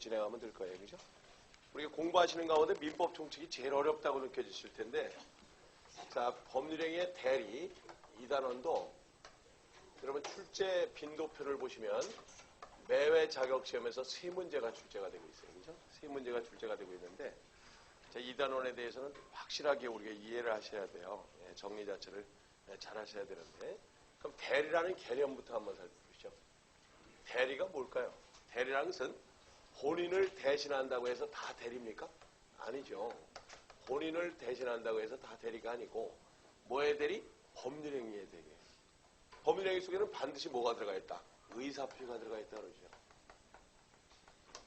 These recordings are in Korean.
진행하면 될 거예요. 그죠? 우리가 공부하시는 가운데 민법 총칙이 제일 어렵다고 느껴지실 텐데, 자, 법률행위의 대리 이 단원도 여러분 출제 빈도표를 보시면 매회 자격시험에서 3문제가 출제가 되고 있어요. 그죠? 3문제가 출제가 되고 있는데, 자, 이 단원에 대해서는 확실하게 우리가 이해를 하셔야 돼요. 예, 정리 자체를 잘 하셔야 되는데, 그럼 대리라는 개념부터 한번 살펴보시죠. 대리가 뭘까요? 대리라는 것은 본인을 대신한다고 해서 다 대리입니까? 아니죠. 본인을 대신한다고 해서 다 대리가 아니고 뭐의 대리? 법률행위의 대리예요. 법률행위 속에는 반드시 뭐가 들어가 있다? 의사표시가 들어가 있다 그러죠.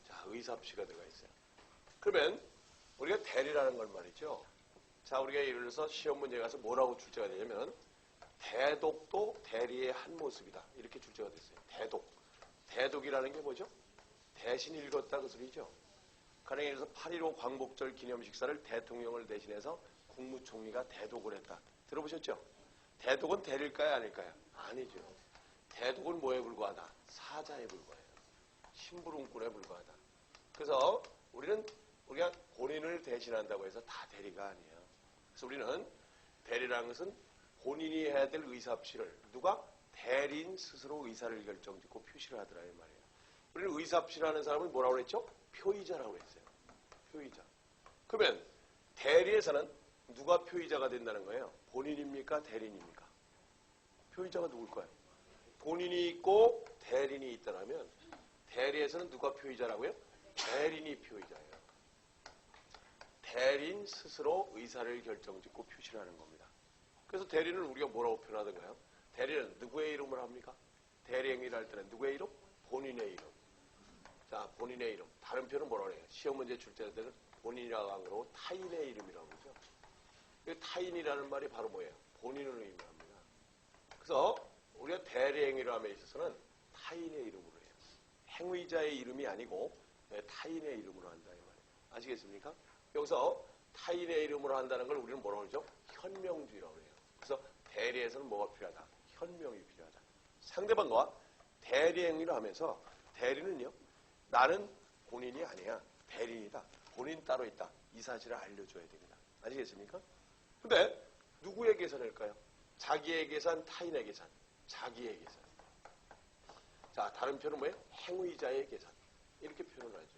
자, 의사표시가 들어가 있어요. 그러면 우리가 대리라는 걸 말이죠. 자, 우리가 예를 들어서 시험 문제에 가서 뭐라고 출제가 되냐면 대독도 대리의 한 모습이다. 이렇게 출제가 됐어요. 대독. 대독이라는 게 뭐죠? 대신 읽었다 그 소리죠. 가령 예를 들어서 8.15 광복절 기념식사를 대통령을 대신해서 국무총리가 대독을 했다. 들어보셨죠? 대독은 대리일까요? 아닐까요? 아니죠. 대독은 뭐에 불과하다? 사자에 불과해요. 심부름꾼에 불과하다. 그래서 우리가 본인을 대신한다고 해서 다 대리가 아니에요. 그래서 우리는 대리라는 것은 본인이 해야 될 의사표시를 누가? 대리인 스스로 의사를 결정짓고 표시를 하더라 이 말이에요. 우리는 의사표시를 하는 사람을 뭐라고 그랬죠? 표의자라고 했어요. 표의자. 그러면 대리에서는 누가 표의자가 된다는 거예요? 본인입니까? 대리인입니까? 표의자가 누굴까요? 본인이 있고 대리인이 있다면 대리에서는 누가 표의자라고요? 대리인이 표의자예요. 대리인 스스로 의사를 결정짓고 표시를 하는 겁니다. 그래서 대리인을 우리가 뭐라고 표현하던가요? 대리는 누구의 이름을 합니까? 대리행위를 할 때는 누구의 이름? 본인의 이름. 자, 본인의 이름. 다른 표현은 뭐라고 해요? 시험 문제 출제할 때는 본인이라고 안 그러고 타인의 이름이라고 그러죠. 이 타인이라는 말이 바로 뭐예요? 본인을 의미합니다. 그래서 우리가 대리행위를 함에 있어서는 타인의 이름으로 해요. 행위자의 이름이 아니고 타인의 이름으로 한다 이 말이에요. 아시겠습니까? 여기서 타인의 이름으로 한다는 걸 우리는 뭐라고 그러죠? 현명주의라고 해요. 그래서 대리에서는 뭐가 필요하다? 현명이 필요하다. 상대방과 대리행위를 하면서 대리는요, 나는 본인이 아니야. 대리인이다. 본인 따로 있다. 이 사실을 알려줘야 됩니다. 아시겠습니까? 근데 누구의 계산일까요? 자기의 계산, 타인의 계산. 자기의 계산. 자, 다른 표현은 뭐예요? 행위자의 계산. 이렇게 표현을 하죠.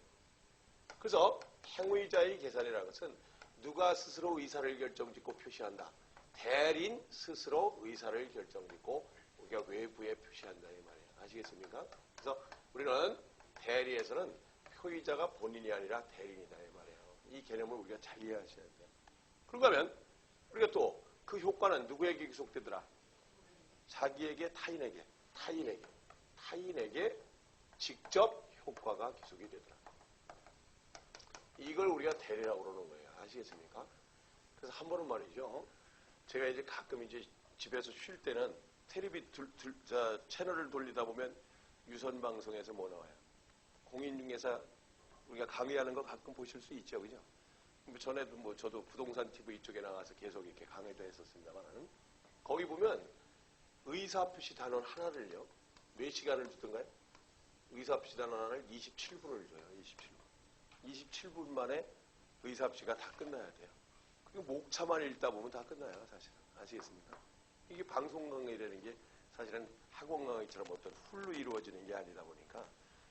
그래서 행위자의 계산이라는 것은 누가 스스로 의사를 결정짓고 표시한다. 대리인 스스로 의사를 결정짓고 우리가 외부에 표시한다 이 말이에요. 아시겠습니까? 그래서 우리는 대리에서는 표의자가 본인이 아니라 대리인이다 이 말이에요. 이 개념을 우리가 잘 이해하셔야 돼요. 그런가 하면 우리가 또 그 효과는 누구에게 기속되더라? 자기에게, 타인에게 직접 효과가 기속이 되더라. 이걸 우리가 대리라고 그러는 거예요. 아시겠습니까? 그래서 한 번은 말이죠. 제가 이제 가끔 이제 집에서 쉴 때는 텔레비 채널을 돌리다 보면 유선 방송에서 뭐 나와요? 공인중개사 우리가 강의하는 거 가끔 보실 수 있죠, 그죠? 전에도 저도 부동산 TV 이쪽에 나가서 계속 이렇게 강의도 했었습니다만 거기 보면 의사표시 단원 하나를요 몇 시간을 주던가요? 의사표시 단원 하나를 27분을 줘요. 27분 만에 의사표시가 다 끝나야 돼요. 그리고 목차만 읽다 보면 다 끝나요, 사실은. 아시겠습니까? 이게 방송 강의라는 게 사실은 학원 강의처럼 어떤 훌로 이루어지는 게 아니다 보니까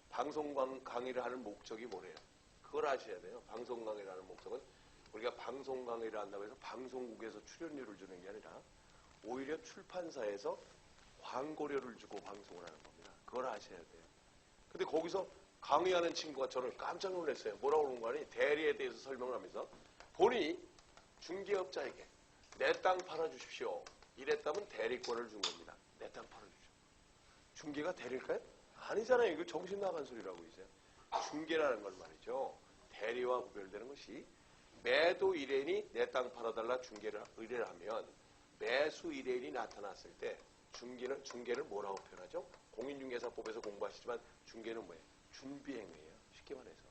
방송 강의를 하는 목적이 뭐래요? 그걸 아셔야 돼요. 방송 강의를 하는 목적은 우리가 방송 강의를 한다고 해서 방송국에서 출연료를 주는 게 아니라 오히려 출판사에서 광고료를 주고 방송을 하는 겁니다. 그걸 아셔야 돼요. 근데 거기서 강의하는 친구가 저를 깜짝 놀랐어요. 뭐라고 그러는 거 아니? 대리에 대해서 설명을 하면서 본인이 중개업자에게 내 땅 팔아주십시오. 이랬다면 대리권을 준 겁니다. 내 땅 팔아주십시오. 중개가 대리일까요? 아니잖아요. 이거 정신 나간 소리라고 이제. 중개라는 건 말이죠. 대리와 구별되는 것이 매도 의뢰인이 내 땅 팔아달라 중개를 의뢰를 하면 매수 의뢰인이 나타났을 때 중개를 뭐라고 표현하죠? 공인중개사법에서 공부하시지만 중개는 뭐예요? 준비행위예요. 쉽게 말해서.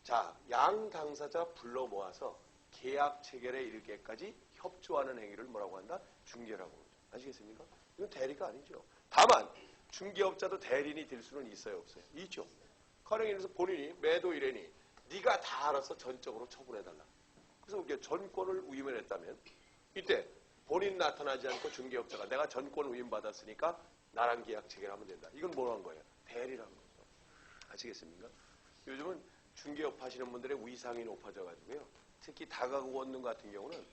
자, 양 당사자 불러 모아서 계약 체결에 이르기까지 협조하는 행위를 뭐라고 한다? 중개라고 그러죠. 아시겠습니까? 이건 대리가 아니죠. 다만 중개업자도 대리인이 될 수는 있어요, 없어요? 있죠. 가령 예를 들어서 본인이 매도일이니 네가 다 알아서 전적으로 처분해달라. 그래서 이렇게 전권을 위임을 했다면 이때 본인 나타나지 않고 중개업자가 내가 전권 위임받았으니까 나랑 계약 체결하면 된다. 이건 뭐라는 거예요? 대리라는 거죠. 아시겠습니까? 요즘은 중개업 하시는 분들의 위상이 높아져 가지고요. 특히 다가구 원룸 같은 경우는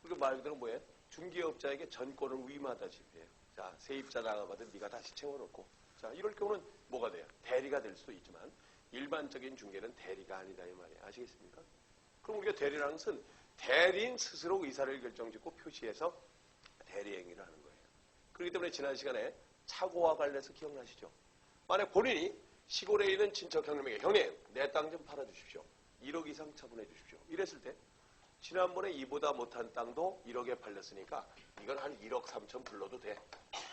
우리가 말 그대로 뭐예요? 중개업자에게 전권을 위임하다시피 해요. 자, 세입자 나가거든 네가 다시 채워놓고. 자, 이럴 경우는 뭐가 돼요? 대리가 될 수도 있지만 일반적인 중개는 대리가 아니다 이 말이에요. 아시겠습니까? 그럼 우리가 대리라는 것은 대리인 스스로 의사를 결정짓고 표시해서 대리 행위를 하는 거예요. 그렇기 때문에 지난 시간에 차고와 관련해서 기억나시죠? 만약 본인이 시골에 있는 친척 형님에게 형님 내 땅 좀 팔아주십시오. 1억 이상 처분해 주십시오. 이랬을 때 지난번에 이보다 못한 땅도 1억에 팔렸으니까 이건 한 1억 3천 불러도 돼.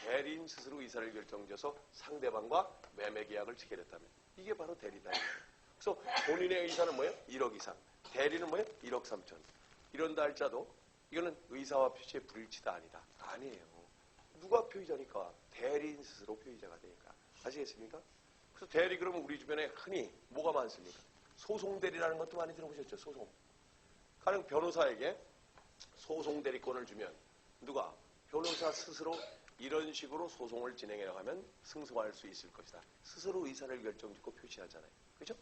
대리인 스스로 의사를 결정져서 상대방과 매매 계약을 체결했다면 이게 바로 대리다. 그래서 본인의 의사는 뭐예요? 1억 이상. 대리는 뭐예요? 1억 3천. 이런다 할지라도 이거는 의사와 표시의 불일치다 아니다. 아니에요. 누가 표의자니까? 대리인 스스로 표의자가 되니까. 아시겠습니까? 그래서 대리 그러면 우리 주변에 흔히 뭐가 많습니까? 소송 대리라는 것도 많이 들어보셨죠? 소송. 가령 변호사에게 소송 대리권을 주면 누가? 변호사 스스로 이런 식으로 소송을 진행해야 하면 승소할 수 있을 것이다. 스스로 의사를 결정짓고 표시하잖아요. 그렇죠?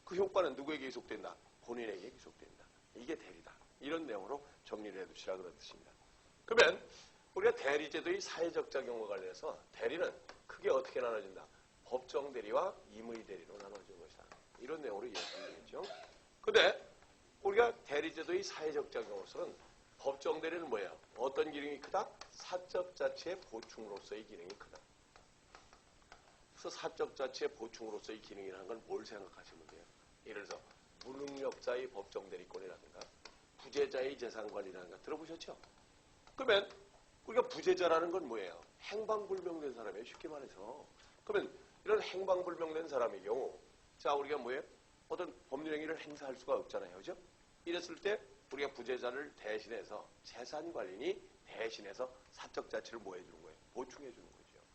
그 효과는 누구에게 기속된다? 본인에게 기속된다. 이게 대리다. 이런 내용으로 정리를 해두시라 그런 뜻입니다. 그러면 우리가 대리제도의 사회적 작용과 관련해서 대리는 크게 어떻게 나눠진다? 법정 대리와 임의 대리로 나눠진 것이다. 이런 내용으로 이해하시면 되겠죠. 근데 우리가 대리제도의 사회적 작용으로서는 법정 대리는 뭐예요? 어떤 기능이 크다? 사적 자치의 보충으로서의 기능이 크다. 그래서 사적 자치의 보충으로서의 기능이라는 건 뭘 생각하시면 돼요? 예를 들어서 무능력자의 법정 대리권이라든가 부재자의 재산관리라든가 들어보셨죠? 그러면 우리가 부재자라는 건 뭐예요? 행방불명된 사람이에요. 쉽게 말해서. 그러면 이런 행방불명된 사람의 경우 자 우리가 뭐예요? 어떤 법률 행위를 행사할 수가 없잖아요. 그죠? 이랬을 때 우리가 부재자를 대신해서 재산관리인이 대신해서 사적 자치를 뭐 해주는 거예요? 보충해 주는 거죠.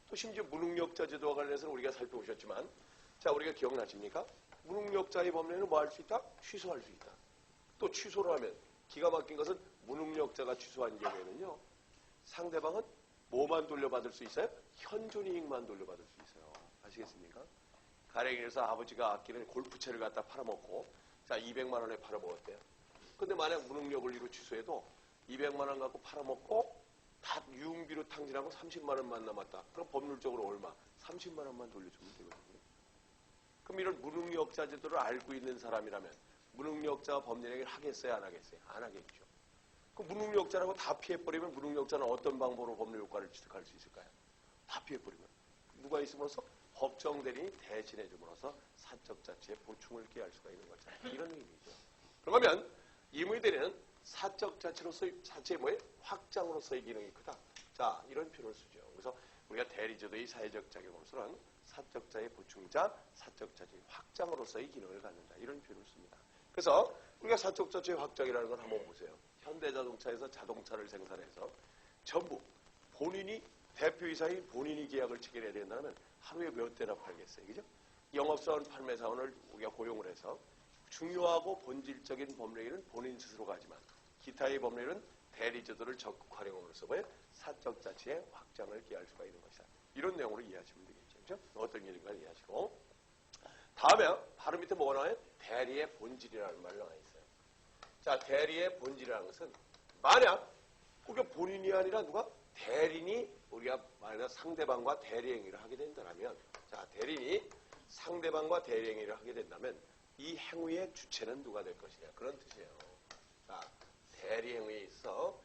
또 심지어 무능력자 제도와 관련해서는 우리가 살펴보셨지만 자 우리가 기억나십니까? 무능력자의 법률은 뭐 할 수 있다? 취소할 수 있다. 또 취소를 하면 기가 막힌 것은 무능력자가 취소한 경우에는요. 상대방은 뭐만 돌려받을 수 있어요? 현존이익만 돌려받을 수 있어요. 아시겠습니까? 가령에서 아버지가 아끼는 골프채를 갖다 팔아먹고 자 200만 원에 팔아먹었대요. 근데 만약 무능력을 이루 취소해도 200만 원 갖고 팔아먹고 다 유흥비로 탕진하고 30만 원만 남았다. 그럼 법률적으로 얼마? 30만 원만 돌려주면 되거든요. 그럼 이런 무능력자 제도를 알고 있는 사람이라면 무능력자가 법률행위를 하겠어요? 안 하겠어요? 안 하겠죠. 그 무능력자라고 다 피해버리면 무능력자는 어떤 방법으로 법률 효과를 취득할 수 있을까요? 다 피해버리면. 누가 있으면서 법정 대리인이 대신해 줌으로써 사적 자치의 보충을 기할 수가 있는 거죠. 이런 의미죠. 그러면 임의 대리는 사적 자치로서의 자체의 뭐예요? 확장으로서의 기능이 크다. 자, 이런 표현을 쓰죠. 그래서 우리가 대리제도의 사회적 작용으로서는 사적자의 보충자, 사적 자치의 확장으로서의 기능을 갖는다. 이런 표현을 씁니다. 그래서 우리가 사적 자치의 확장이라는 걸 한번 보세요. 현대자동차에서 자동차를 생산해서 전부 본인이 대표이사인 본인이 계약을 체결해야 된다면 하루에 몇 대나 팔겠어요. 그죠? 영업사원, 판매사원을 우리가 고용을 해서 중요하고 본질적인 법률은 본인 스스로가 하지만 기타의 법률은 대리제도를 적극 활용함으로써 사적 자치의 확장을 기할 수가 있는 것이다. 이런 내용으로 이해하시면 되겠죠. 그죠? 어떤 일인가 이해하시고. 다음에 바로 밑에 뭐가 나와요? 대리의 본질이라는 말이 나와 있어요. 자, 대리의 본질이라는 것은 만약 우리가 본인이 아니라 누가? 대리인이 우리가 만약 상대방과 대리행위를 하게 된다면 자, 대리인이 상대방과 대리행위를 하게 된다면 이 행위의 주체는 누가 될 것이냐 그런 뜻이에요. 자, 대리행위에 있어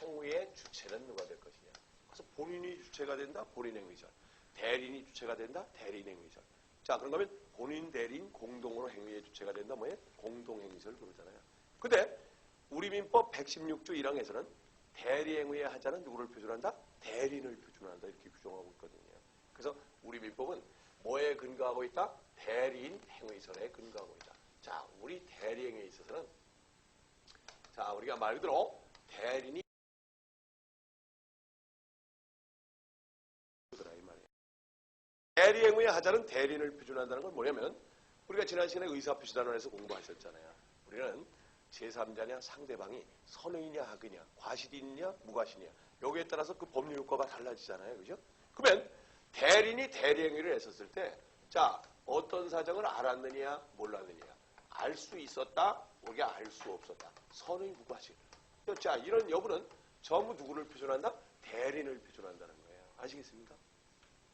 행위의 주체는 누가 될 것이냐. 그래서 본인이 주체가 된다. 본인행위절. 대리인이 주체가 된다. 대리인행위절. 자, 그런가 하면 본인, 대리인 공동으로 행위의 주체가 된다. 뭐예요? 공동행위절 그러잖아요. 근데 우리 민법 116조 1항에서는 대리행위의 하자는 누구를 표준한다? 대리인을 표준한다. 이렇게 규정하고 있거든요. 그래서 우리 민법은 뭐에 근거하고 있다? 대리인 행위설에 근거하고 있다. 자, 우리 대리행위에 있어서는 자, 우리가 말 그대로 대리인이 대리 행위의 하자는 대리인을 표준한다는 건 뭐냐면 우리가 지난 시간에 의사표시단원에서 공부하셨잖아요. 우리는 제3자냐 상대방이 선의냐 악의냐 과실이냐 무과실이냐 여기에 따라서 그 법률 효과가 달라지잖아요. 그죠? 그러면 대리인이 대리 행위를 했었을 때 자 어떤 사정을 알았느냐 몰랐느냐 알 수 있었다 우리가 알 수 없었다 선의 무과실 자 이런 여부는 전부 누구를 표준한다? 대리인을 표준한다는 거예요. 아시겠습니까?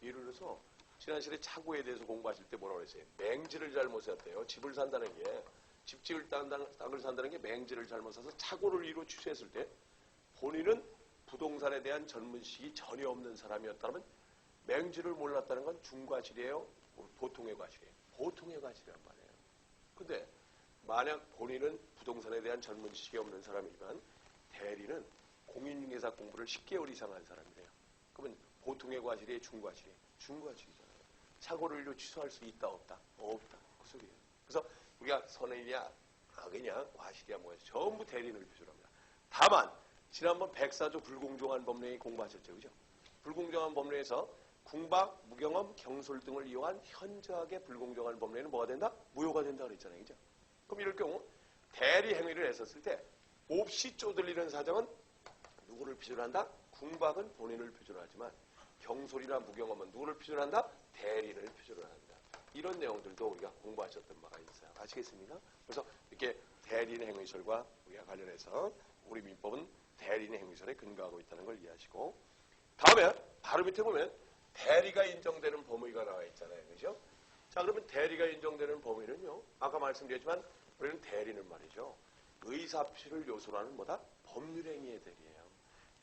예를 들어서 지난 시간에 차고에 대해서 공부하실 때 뭐라고 그랬어요? 맹지를 잘못 샀대요. 집을 산다는 게 집 지을 땅을 산다는 게 맹지를 잘못 사서 차고를 이루 취소했을 때 본인은 부동산에 대한 전문식이 전혀 없는 사람이었다면 맹지를 몰랐다는 건 중과실이에요? 보통의 과실이에요? 보통의 과실이란 말이에요. 근데 만약 본인은 부동산에 대한 전문식이 없는 사람이지만 대리는 공인중개사 공부를 10개월 이상 한 사람이래요. 그러면 보통의 과실이에요? 중과실이에요? 중과실이잖아요. 착오를 이루 취소할 수 있다 없다? 없다. 그 소리예요. 그래서 우리가 선의냐 악의냐 과실이야 뭐야 전부 대리인을 표준합니다. 다만 지난번 백사조 불공정한 법령에 공부하셨죠. 그죠? 불공정한 법령에서 궁박, 무경험, 경솔 등을 이용한 현저하게 불공정한 법령에는 뭐가 된다? 무효가 된다 그랬잖아요. 그죠? 그럼 이럴 경우 대리 행위를 했었을 때 몹시 쪼들리는 사정은 누구를 표준한다? 궁박은 본인을 표준하지만 경솔이나 무경험은 누구를 표준한다? 대리를 표준한다. 이런 내용들도 우리가 공부하셨던 바가 있어요. 아시겠습니까? 그래서 이렇게 대리인 행위설과 우리가 관련해서 우리 민법은 대리인 행위설에 근거하고 있다는 걸 이해하시고 다음에 바로 밑에 보면 대리가 인정되는 범위가 나와 있잖아요. 그죠? 자 그러면 대리가 인정되는 범위는요. 아까 말씀드렸지만 우리는 대리는 말이죠. 의사표시를 요소로 하는 뭐다? 법률행위의 대리예요.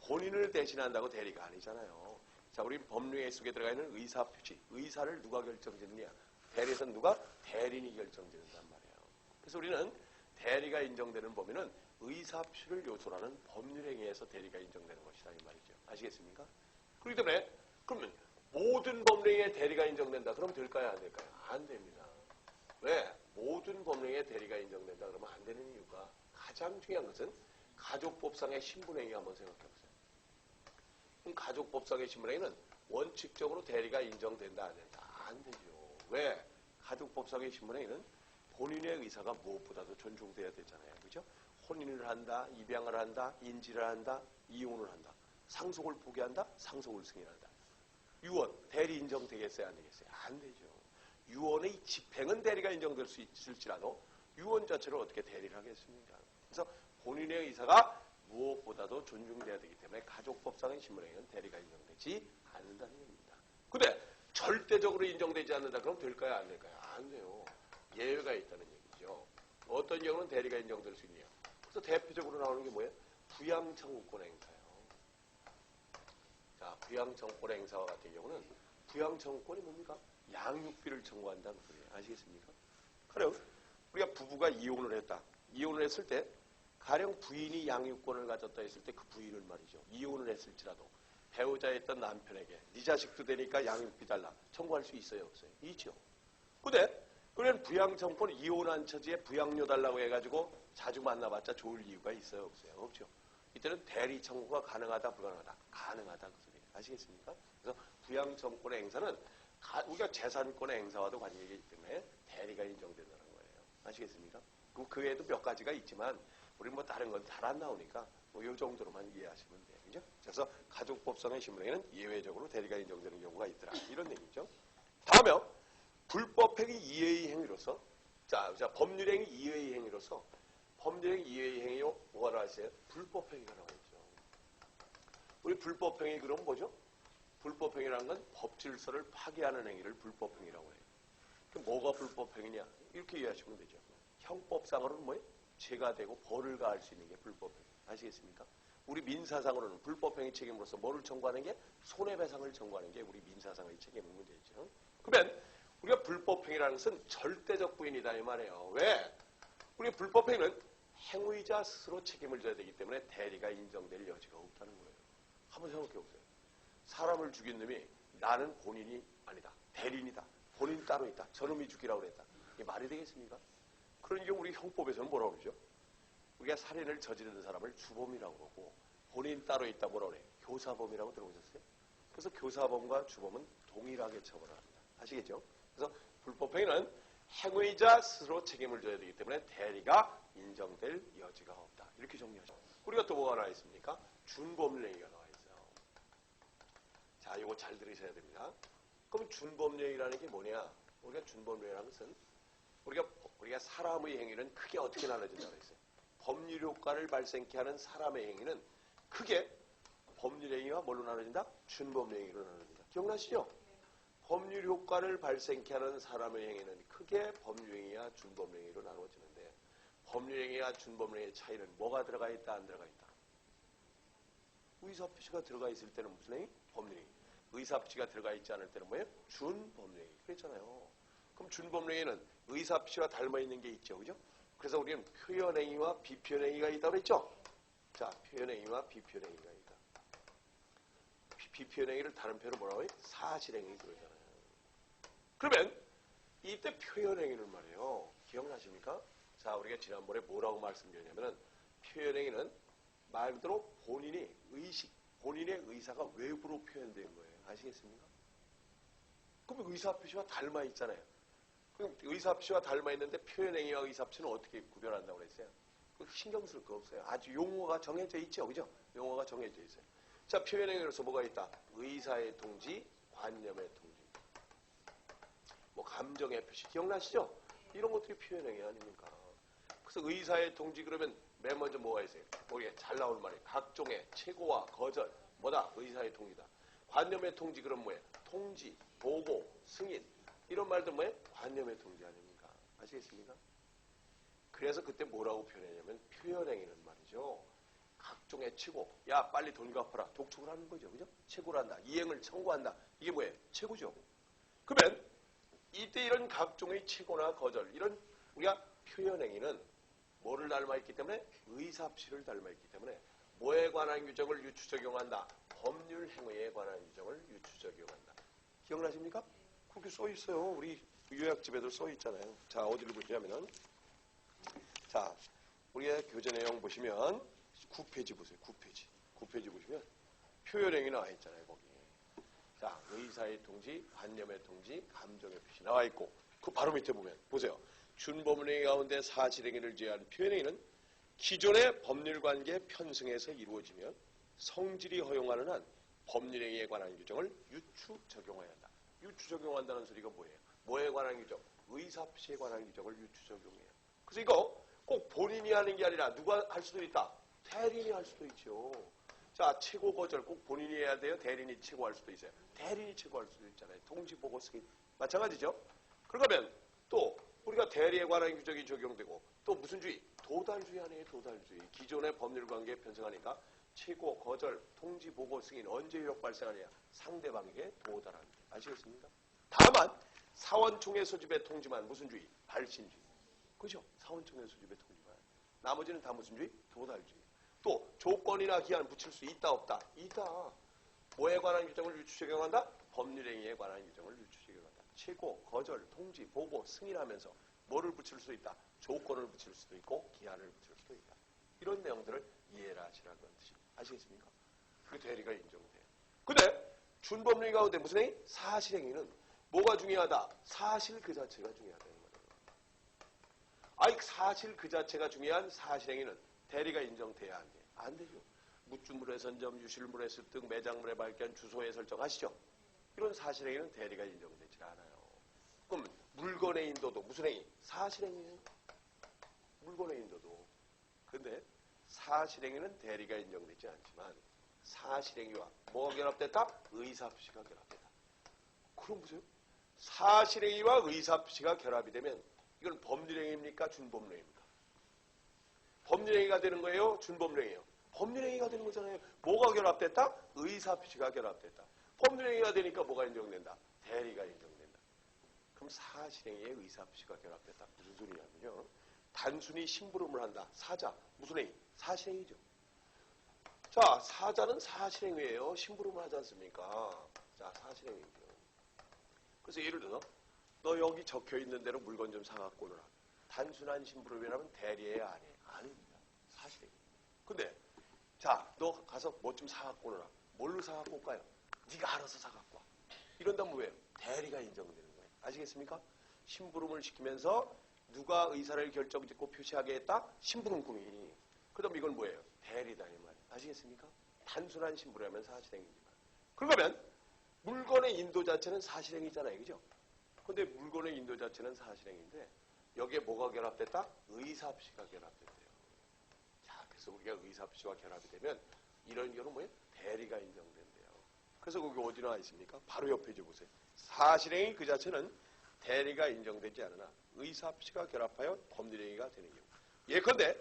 본인을 대신한다고 대리가 아니잖아요. 자, 우리 법률행위 속에 들어가 있는 의사표시, 의사를 누가 결정짓느냐? 대리에서는 누가? 대리인이 결정짓는단 말이에요. 그래서 우리는 대리가 인정되는 범위는 의사표시를 요소로 하는 법률행위에서 대리가 인정되는 것이다 이 말이죠. 아시겠습니까? 그렇기 때문에 그러면 모든 법령에 대리가 인정된다. 그럼 될까요? 안 될까요? 안 됩니다. 왜? 모든 법령에 대리가 인정된다. 그러면 안 되는 이유가 가장 중요한 것은 가족법상의 신분행위 한번 생각해 보세요. 그럼 가족법상의 신분행위는 원칙적으로 대리가 인정된다. 안 된다. 안 되죠. 왜? 가족법상의 신분행위는 본인의 의사가 무엇보다도 존중돼야 되잖아요. 그죠? 혼인을 한다, 입양을 한다, 인지를 한다, 이혼을 한다. 상속을 포기한다, 상속을 승인한다. 유언, 대리 인정되겠어요? 안 되겠어요? 안 되죠. 유언의 집행은 대리가 인정될 수 있을지라도 유언 자체를 어떻게 대리를 하겠습니까? 그래서 본인의 의사가 무엇보다도 존중돼야 되기 때문에 가족법상의 신분행위는 대리가 인정되지 않는다는 얘기입니다. 근데 절대적으로 인정되지 않는다. 그럼 될까요? 안 될까요? 안 돼요. 예외가 있다는 얘기죠. 어떤 경우는 대리가 인정될 수 있냐. 그래서 대표적으로 나오는 게 뭐예요? 부양청구권 행사예요. 자, 부양청구권 행사와 같은 경우는 부양청구권이 뭡니까? 양육비를 청구한다는 소리예요. 아시겠습니까? 가령 우리가 부부가 이혼을 했다. 이혼을 했을 때 가령 부인이 양육권을 가졌다 했을 때 그 부인은 말이죠. 이혼을 했을지라도 배우자였던 남편에게 네 자식도 되니까 양육비 달라. 청구할 수 있어요? 없어요? 있죠. 근데 그러면 부양청구권 이혼한 처지에 부양료 달라고 해가지고 자주 만나봤자 좋을 이유가 있어요? 없어요? 없죠. 이때는 대리 청구가 가능하다 불가능하다? 가능하다 그 소리예요. 아시겠습니까? 그래서 부양청구권의 행사는 우리가 재산권의 행사와도 관계가 있기 때문에 대리가 인정된다는 거예요. 아시겠습니까? 그 외에도 몇 가지가 있지만 우리 뭐 다른 건 잘 안 나오니까 뭐 이 정도로만 이해하시면 돼요. 그죠? 그래서 가족법상의 신분에는 예외적으로 대리가 인정되는 경우가 있더라. 이런 얘기죠. 다음에 불법행위 이외의 행위로서 자 법률행위 이외의 행위로서 법률행위 이외의 행위요 뭐가 나와 있어요? 불법행위가 나와 있죠. 우리 불법행위 그럼 뭐죠? 불법행위라는 건 법질서를 파괴하는 행위를 불법행위라고 해요. 그럼 뭐가 불법행위냐? 이렇게 이해하시면 되죠. 형법상으로는 뭐예요? 죄가 되고 벌을 가할 수 있는 게 불법행위. 아시겠습니까? 우리 민사상으로는 불법행위 책임으로서 뭐를 청구하는 게? 손해배상을 청구하는 게 우리 민사상의 책임의 문제죠. 그러면 우리가 불법행위라는 것은 절대적 부인이다 이 말이에요. 왜? 우리 불법행위는 행위자 스스로 책임을 져야 되기 때문에 대리가 인정될 여지가 없다는 거예요. 한번 생각해 보세요. 사람을 죽인 놈이 나는 본인이 아니다. 대리인이다. 본인 따로 있다. 저놈이 죽이라고 그랬다. 이게 말이 되겠습니까? 그런 경우 우리 형법에서는 뭐라고 그러죠? 우리가 살인을 저지르는 사람을 주범이라고 그러고 본인 따로 있다 뭐라고 그래요? 교사범이라고 들어보셨어요? 그래서 교사범과 주범은 동일하게 처벌합니다. 아시겠죠? 그래서 불법행위는 행위자 스스로 책임을 져야 되기 때문에 대리가 인정될 여지가 없다. 이렇게 정리하죠. 우리가 또 뭐가 나와 있습니까? 준법령이가 나와 있어요. 자, 이거 잘 들으셔야 됩니다. 그럼 준법령이라는 게 뭐냐? 우리가 준법령이라는 것은 우리가 사람의 행위는 크게 어떻게 나눠진다고 했어요? 법률 효과를 발생케 하는 사람의 행위는 크게 법률 행위와 뭘로 나눠진다? 준법령 행위로 나눠진다. 기억나시죠? 법률 효과를 발생케 하는 사람의 행위는 크게 법률 행위와 준법령 행위로 나눠지는데 법률 행위와 준법령 행위의 차이는 뭐가 들어가 있다, 안 들어가 있다? 의사표시가 들어가 있을 때는 무슨 행위? 법률 행위. 의사표시가 들어가 있지 않을 때는 뭐예요? 준법령 행위. 그랬잖아요. 그럼 준법령 행위는 의사표시와 닮아있는 게 있죠. 그죠? 그래서 우리는 표현행위와 비표현행위가 있다고 그랬죠? 자, 표현행위와 비표현행위가 있다. 비표현행위를 다른 표현으로 뭐라고 해요? 사실행위 그러잖아요. 그러면 이때 표현행위는 말이에요. 기억나십니까? 자, 우리가 지난번에 뭐라고 말씀드렸냐면은 표현행위는 말 그대로 본인의 의사가 외부로 표현된 거예요. 아시겠습니까? 그럼 의사표시와 닮아 있잖아요. 그럼 의사표시와 닮아 있는데 표현행위와 의사표시는 어떻게 구별한다고 그랬어요? 신경 쓸 거 없어요. 아주 용어가 정해져 있죠. 그죠? 용어가 정해져 있어요. 자, 표현행위로서 뭐가 있다? 의사의 통지, 관념의 통지. 뭐 감정의 표시 기억나시죠? 이런 것들이 표현행위 아닙니까? 그래서 의사의 통지 그러면 맨 먼저 뭐가 있어요? 거기에 잘 나올 말이에요. 각종의 최고와 거절, 뭐다? 의사의 통지다. 관념의 통지 그럼 뭐예요? 통지, 보고, 승인 이런 말들 뭐예요? 관념의 통지 아닙니까? 아시겠습니까? 그래서 그때 뭐라고 표현했냐면 표현행위는 말이죠. 각종의 최고, 야 빨리 돈 갚아라. 독촉을 하는 거죠. 그죠? 최고를 한다. 이행을 청구한다. 이게 뭐예요? 최고죠. 그러면 이때 이런 각종의 최고나 거절, 이런 우리가 표현행위는 뭐를 닮아있기 때문에? 의사표시를 닮아있기 때문에 뭐에 관한 규정을 유추 적용한다? 법률 행위에 관한 규정을 유추 적용한다. 기억나십니까? 그렇게 써 있어요. 우리 요약집에도 써 있잖아요. 자, 어디를 보시냐면은 자, 우리의 교재 내용 보시면 9페이지 보세요. 9페이지. 9페이지 보시면 표현행위 나와 있잖아요. 거기. 자, 의사의 통지, 관념의 통지, 감정의 표시 나와 있고 그 바로 밑에 보면 보세요. 준법령행 가운데 사실행위를 제외한 표현행위는 기존의 법률관계 편승에서 이루어지며 성질이 허용하는 한 법률행위에 관한 규정을 유추 적용해야 한다. 유추 적용한다는 소리가 뭐예요? 뭐에 관한 규정? 의사표시에 관한 규정을 유추 적용해요. 그래서 이거 꼭 본인이 하는 게 아니라 누가 할 수도 있다. 대리인이 할 수도 있죠. 자, 최고 거절 꼭 본인이 해야 돼요? 대리인이 최고할 수도 있어요. 대리인이 최고할 수도 있잖아요. 통지 보고 승인. 마찬가지죠. 그러면 또 우리가 대리에 관한 규정이 적용되고 또 무슨 주의? 도달주의 아니에요. 도달주의. 기존의 법률관계에 편성하니까 최고, 거절, 통지, 보고, 승인 언제 효력 발생하냐? 상대방에게 도달하는 게. 아시겠습니까? 다만 사원총회 소집의 통지만 무슨 주의? 발신주의. 그죠? 사원총회 소집의 통지만. 나머지는 다 무슨 주의? 도달주의. 또 조건이나 기한 붙일 수 있다 없다? 있다. 뭐에 관한 규정을 유추 적용한다? 법률행위에 관한 규정을 유추 적용한다. 최고, 거절, 통지, 보고, 승인하면서 뭐를 붙일 수 있다? 조건을 붙일 수도 있고 기한을 붙일 수도 있다. 이런 내용들을 이해를 하시라는 뜻이 아시겠습니까? 그 대리가 인정돼요. 근데 준법령 가운데 무슨 행위? 사실행위는 뭐가 중요하다? 사실 그 자체가 중요하다. 아이 사실 그 자체가 중요한 사실행위는 대리가 인정돼야 안 돼. 안 되죠. 묻주물의 선점, 유실물의 습득, 매장물의 발견, 주소의 설정하시죠? 이런 사실행위는 대리가 인정되지 않아요. 그럼 물건의 인도도 무슨 행위? 사실행위예요. 물건의 인도도. 근데 사실행위는 대리가 인정되지 않지만 사실행위와 뭐가 결합됐다? 의사표시가 결합됐다. 그럼 보세요. 사실행위와 의사표시가 결합이 되면 이건 법률행위입니까? 준법령입니까? 법률행위가 되는 거예요? 준법령이에요? 법률행위가 되는 거잖아요. 뭐가 결합됐다? 의사표시가 결합됐다. 법률행위가 되니까 뭐가 인정된다? 대리가 인정된다. 그럼 사실행위에 의사표시가 결합됐다. 무슨 소리냐면요. 단순히 심부름을 한다. 사자. 무슨 행위? 사실행위죠. 자, 사자는 사실행위예요. 심부름을 하지 않습니까? 자, 사실행위죠. 그래서 예를 들어서 너 여기 적혀있는 대로 물건 좀 사갖고 오너라. 단순한 심부름이라면 대리해야 아니에요. 아닙니다. 사실행위. 근데 자, 너 가서 뭐 좀 사갖고 오너라. 뭘로 사갖고 올까요? 네가 알아서 사갖고 와. 이런다면 왜요? 대리가 인정되는 거예요. 아시겠습니까? 심부름을 시키면서 누가 의사를 결정짓고 표시하게 했다? 심부름꾼이. 그 다음 이건 뭐예요? 대리다 이 말이에요. 아시겠습니까? 단순한 심부름하면 사실행위지만. 그러면 물건의 인도 자체는 사실행위잖아요. 그죠? 근데 물건의 인도 자체는 사실행위인데 여기에 뭐가 결합됐다? 의사합시가 결합됐대요. 자, 그래서 우리가 의사합시와 결합이 되면 이런 경우는 뭐예요? 대리가 인정된대요. 그래서 거기 어디 나와 있습니까? 바로 옆에 좀 보세요. 사실행위 그 자체는 대리가 인정되지 않으나 의사합시가 결합하여 법률행위가 되는 경우. 예컨대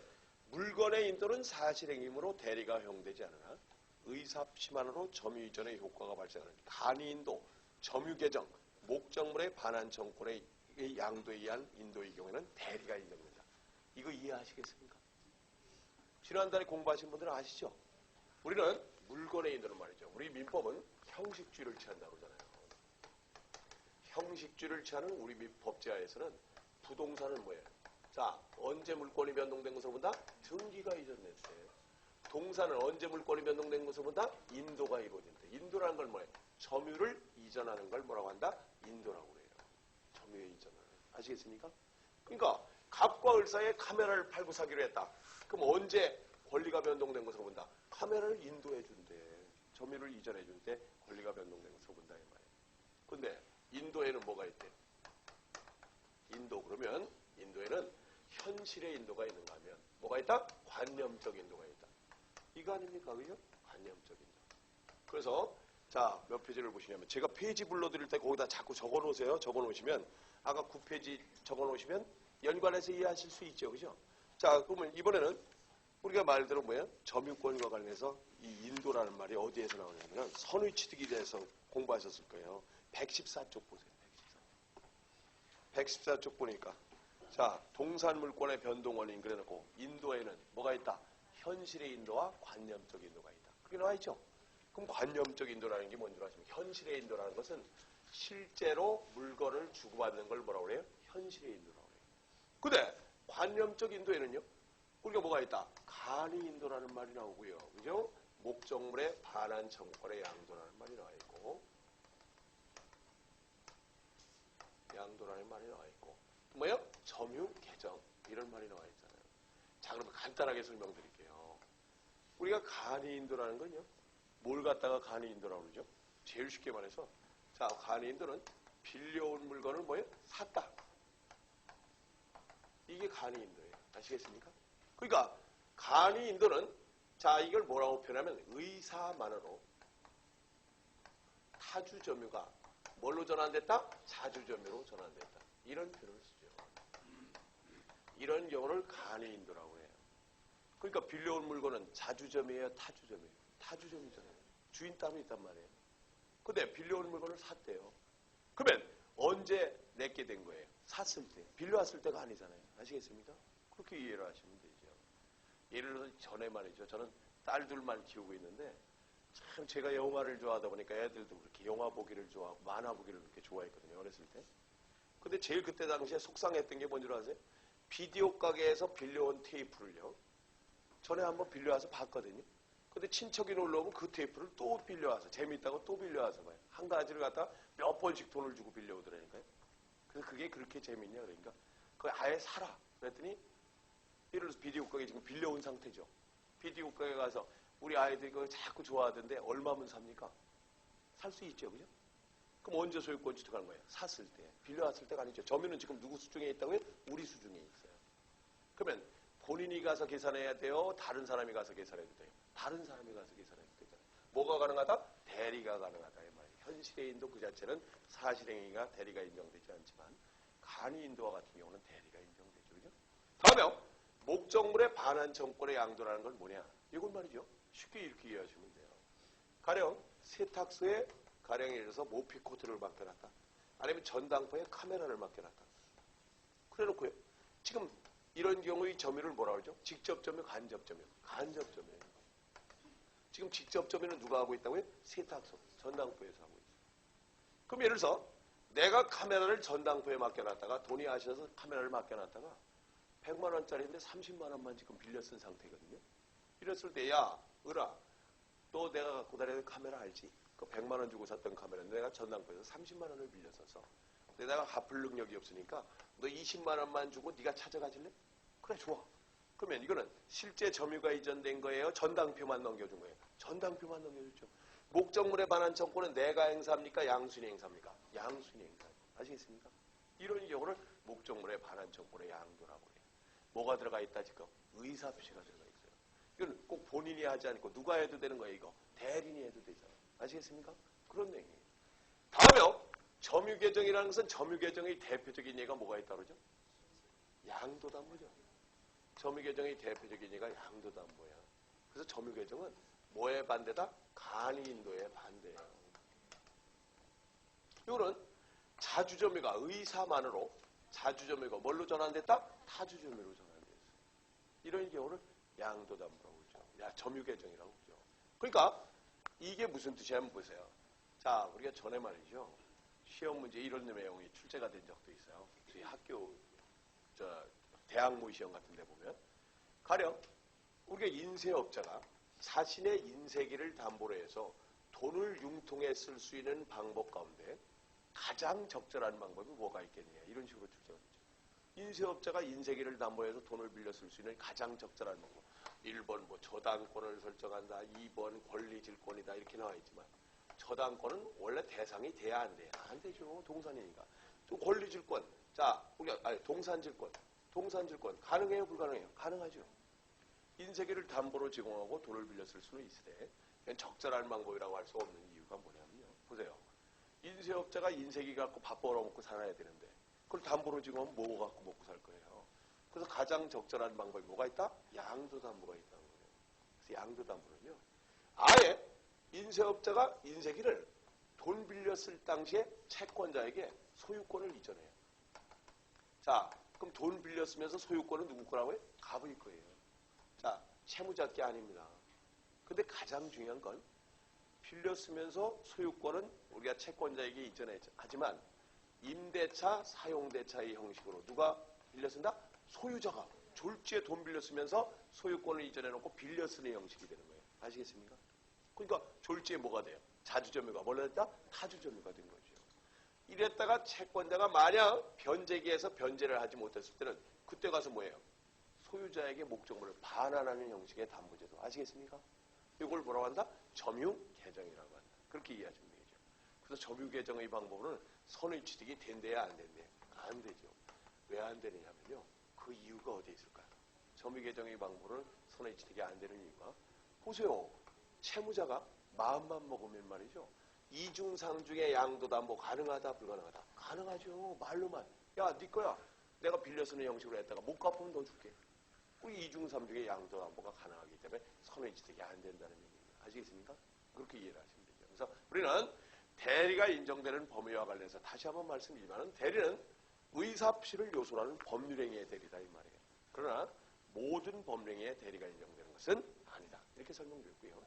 물건의 인도는 사실행위이므로 대리가 허용되지 않으나 의사합시만으로 점유 이전의 효과가 발생하는 간이인도, 점유개정, 목적물의 반환 정권의 양도에 의한 인도의 경우에는 대리가 인정된다. 이거 이해하시겠습니까? 지난달에 공부하신 분들은 아시죠? 우리는 물건의 인도는 말이죠. 우리 민법은 형식주의를 취한다고 그러잖아요. 형식주의를 취하는 우리 법제하에서는 부동산은 뭐예요? 자, 언제 물권이 변동된 것을 본다? 등기가 이전됐을 때. 동산은 언제 물권이 변동된 것을 본다? 인도가 이루어질 때. 인도라는 걸 뭐예요? 점유를 이전하는 걸 뭐라고 한다? 인도라고 그래요. 점유에 이전하는. 아시겠습니까? 그러니까 갑과 을 사이에 카메라를 팔고 사기로 했다. 그럼 언제 권리가 변동된 것을 본다? 카메라를 인도해 준대. 점유를 이전해 줄 때 권리가 변동된 것을 본다 이 말이에요. 근데 인도에는 뭐가 있대? 인도 그러면 인도에는 현실의 인도가 있는가 하면 뭐가 있다? 관념적 인도가 있다. 이거 아닙니까? 그죠? 관념적 인도. 그래서 자, 몇 페이지를 보시냐면 제가 페이지 불러드릴 때 거기다 자꾸 적어놓으세요. 적어놓으시면 아까 9페이지 적어놓으시면 연관해서 이해하실 수 있죠. 그죠? 자, 그러면 이번에는 우리가 말대로 뭐예요? 점유권과 관련해서 이 인도라는 말이 어디에서 나오냐면 선의취득에 대해서 공부하셨을 거예요. 114쪽 보세요. 114쪽 보니까 자, 동산물권의 변동원인 그래놓고 인도에는 뭐가 있다? 현실의 인도와 관념적 인도가 있다. 그게 나와 있죠? 그럼 관념적 인도라는 게 뭔지 아십니까? 현실의 인도라는 것은 실제로 물건을 주고받는 걸 뭐라고 그래요? 현실의 인도라고 그래요. 근데 관념적 인도에는요? 우리가 뭐가 있다? 간이 인도라는 말이 나오고요. 그죠? 목적물의 반환 청권의 양도라는 말이 나와 있고 양도라는 말이 나와 있고 뭐예요? 점유, 개정 이런 말이 나와 있잖아요. 자, 그러면 간단하게 설명드릴게요. 우리가 간이 인도라는 건요. 뭘 갖다가 간이 인도라고 그러죠? 제일 쉽게 말해서 자, 간이 인도는 빌려온 물건을 뭐예요? 샀다. 이게 간이 인도예요. 아시겠습니까? 그러니까 간이 인도는 자, 이걸 뭐라고 표현하면 의사만으로 타주 점유가 뭘로 전환됐다? 자주 점유로 전환됐다. 이런 표현을 쓰죠. 이런 경우를 간이 인도라고 해요. 그러니까 빌려온 물건은 자주점이에요? 타주점이에요? 타주점이잖아요. 주인 따로 있단 말이에요. 근데 빌려온 물건을 샀대요. 그러면 언제 내게 된 거예요? 샀을 때. 빌려왔을 때가 아니잖아요. 아시겠습니까? 그렇게 이해를 하시면 되죠. 예를 들어서 전에 말이죠. 저는 딸 둘만 키우고 있는데 참 제가 영화를 좋아하다 보니까 애들도 그렇게 영화 보기를 좋아하고 만화 보기를 그렇게 좋아했거든요. 어렸을 때. 근데 제일 그때 당시에 속상했던 게 뭔지 아세요? 비디오 가게에서 빌려온 테이프를요. 전에 한번 빌려와서 봤거든요. 근데 친척이 놀러 오면 그 테이프를 또 빌려와서 재밌다고 또 빌려와서 봐요. 한 가지를 갖다가 몇 번씩 돈을 주고 빌려오더라니까요. 그래서 그게 그렇게 재밌냐 그러니까 그걸 아예 사라. 그랬더니 예를 들어서 비디오 가게 지금 빌려온 상태죠. 비디오 가게 가서 우리 아이들이 그걸 자꾸 좋아하던데 얼마면 삽니까? 살 수 있죠. 그죠? 그럼 언제 소유권 취득하는 거예요? 샀을 때. 빌려왔을 때가 아니죠. 점유는 지금 누구 수중에 있다고요? 우리 수중에 있어요. 그러면 본인이 가서 계산해야 돼요? 다른 사람이 가서 계산해도 돼요? 다른 사람이 가서 계산해도 되잖아요. 뭐가 가능하다? 대리가 가능하다. 이 말이에요. 현실의 인도 그 자체는 사실행위가 대리가 인정되지 않지만 간이 인도와 같은 경우는 대리가 인정되죠. 그죠? 다음에 목적물의 반환 정권의 양도라는 건 뭐냐? 이건 말이죠. 쉽게 이렇게 이해하시면 돼요. 가령 세탁소에 가령 예를 들어서 모피 코트를 맡겨놨다. 아니면 전당포에 카메라를 맡겨놨다. 그래놓고요. 지금 이런 경우의 점유를 뭐라 그러죠? 직접 점유, 간접 점유. 간접 점유예요. 지금 직접 점유는 누가 하고 있다고요? 세탁소, 전당포에서 하고 있어요. 그럼 예를 들어서 내가 카메라를 전당포에 맡겨놨다가 돈이 아셔서 카메라를 맡겨놨다가 100만 원짜리인데 30만 원만 지금 빌려 쓴 상태거든요. 이랬을 때 야, 을아, 너 내가 갖고 다니는 카메라 알지? 그 100만 원 주고 샀던 카메라인데 내가 전당포에서 30만 원을 빌려 써서 내가 갚을 능력이 없으니까 너 20만 원만 주고 네가 찾아가질래? 그래 좋아. 그러면 이거는 실제 점유가 이전된 거예요? 전당표만 넘겨준 거예요? 전당표만 넘겨줬죠. 목적물에 반한 청구는 내가 행사합니까? 양순이 행사합니까? 양순이 행사. 아시겠습니까? 이런 경우를 목적물에 반한 청구의 양도라고 해요. 뭐가 들어가 있다 지금? 의사표시가 들어가 있어요. 이건 꼭 본인이 하지 않고 누가 해도 되는 거예요. 이거 대리인이 해도 되잖아요. 아시겠습니까? 그런 얘기예요. 다음에요. 점유계정이라는 것은 점유계정의 대표적인 예가 뭐가 있다고 그러죠? 양도담보죠. 점유계정의 대표적인 예가 양도담보야. 그래서 점유계정은 뭐의 반대다? 간이인도의 반대예요. 이거는 자주점유가 의사만으로 자주점유가 뭘로 전환됐다? 타주점유로 전환됐어요. 이런 경우를 양도담보라고 그러죠. 점유계정이라고 그러죠. 그러니까 이게 무슨 뜻이냐면 보세요. 자, 우리가 전에 말이죠. 시험 문제 이런 내용이 출제가 된 적도 있어요. 저희 학교 대학 모의 시험 같은 데 보면 가령 우리가 인쇄업자가 자신의 인쇄기를 담보로 해서 돈을 융통해 쓸 수 있는 방법 가운데 가장 적절한 방법이 뭐가 있겠느냐 이런 식으로 출제가 되죠. 인쇄업자가 인쇄기를 담보해서 돈을 빌려 쓸 수 있는 가장 적절한 방법 1번 뭐 저당권을 설정한다 2번 권리질권이다 이렇게 나와 있지만 저당권은 원래 대상이 돼야 안 돼요. 안 되죠. 동산이니까. 또 권리질권. 자, 동산질권. 동산질권. 가능해요? 불가능해요? 가능하죠. 인쇄기를 담보로 제공하고 돈을 빌려 쓸 수는 있으되 적절한 방법이라고 할 수 없는 이유가 뭐냐면요. 보세요. 인쇄업자가 인쇄기 갖고 밥 벌어먹고 살아야 되는데 그걸 담보로 제공하면 뭐 갖고 먹고 살 거예요. 그래서 가장 적절한 방법이 뭐가 있다? 양도담보가 있다는 거예요. 그래서 양도담보는요. 아예 인쇄업자가 인쇄기를 돈 빌렸을 당시에 채권자에게 소유권을 이전해요. 자, 그럼 돈 빌렸으면서 소유권은 누구 거라고 해요? 갑의 거예요. 자, 채무자 게 아닙니다. 근데 가장 중요한 건 빌렸으면서 소유권은 우리가 채권자에게 이전했죠. 하지만 임대차, 사용대차의 형식으로 누가 빌렸습니다? 소유자가 졸지에 돈 빌렸으면서 소유권을 이전해놓고 빌려 쓰는 형식이 되는 거예요. 아시겠습니까? 그러니까 졸지에 뭐가 돼요? 자주점유가 뭘로 했다? 타주점유가 된 거죠. 이랬다가 채권자가 만약 변제기에서 변제를 하지 못했을 때는 그때 가서 뭐예요? 소유자에게 목적물을 반환하는 형식의 담보제도. 아시겠습니까? 이걸 뭐라고 한다? 점유계정이라고 한다. 그렇게 이해하시면 되겠죠. 그래서 점유계정의 방법은 선의 취득이 된대야 안 된대? 안 되죠. 왜 안 되느냐면요. 그 이유가 어디에 있을까요? 점유계정의 방법은 선의 취득이 안 되는 이유가 보세요. 채무자가 마음만 먹으면 말이죠. 이중상중의 양도담보 가능하다 불가능하다? 가능하죠. 말로만. 야, 네 거야. 내가 빌려 쓰는 형식으로 했다가 못 갚으면 더 줄게. 이중삼중의 양도담보가 가능하기 때문에 선의 취득이 안 된다는 얘기입니다. 아시겠습니까? 그렇게 이해를 하시면 되죠. 그래서 우리는 대리가 인정되는 범위와 관련해서 다시 한번 말씀드리지만 대리는 의사표시를 요소로 하는 법률행위의 대리다 이 말이에요. 그러나 모든 법령의 대리가 인정되는 것은 아니다. 이렇게 설명드렸고요.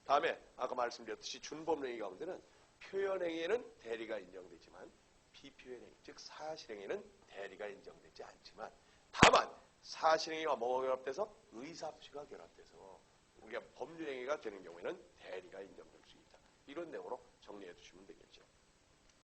다음에 아까 말씀드렸듯이 준법령의 가운데는 표현행위에는 대리가 인정되지만 비표현행위, 즉 사실행위는 대리가 인정되지 않지만 다만 사실행위와 뭐가 결합돼서 의사표시가 결합돼서 우리가 법률행위가 되는 경우에는 대리가 인정될 수 있다. 이런 내용으로 정리해 두시면 되겠죠.